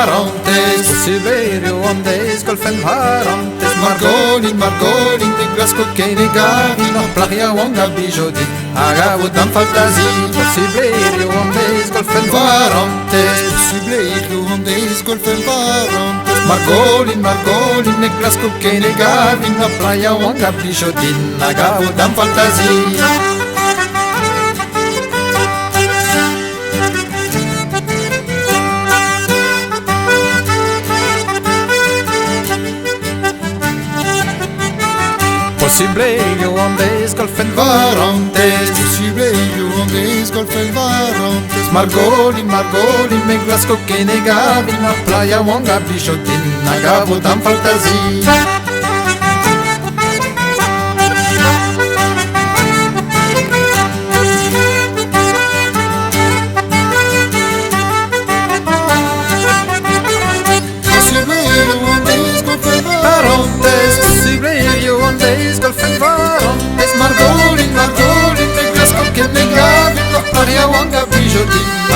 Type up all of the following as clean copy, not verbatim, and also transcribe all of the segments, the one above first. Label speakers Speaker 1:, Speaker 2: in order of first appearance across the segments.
Speaker 1: varantes Possibile ondes golfen varantes Margolin de Glasgow Kenegari Na playa wanga bijodi Agavo dan fantasie Possibile ondes golfen varantes Possibile ondes golfen varantes Margolin de Glasgow Kenegari Na playa wanga bijodi Agavo dan fantasie Possibile ondes golfen varantes Possibile ondes golfen varantes Margolin me Glasgow Kenegari Na playa wanga bichotin Agavo dan fantasie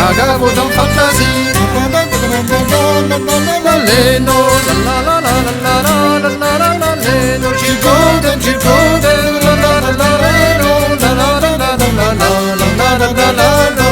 Speaker 1: Agavo dan fantasie Leno la la la la la la la la la Leno Gilgoden la la la la Leno la la la la la la la la la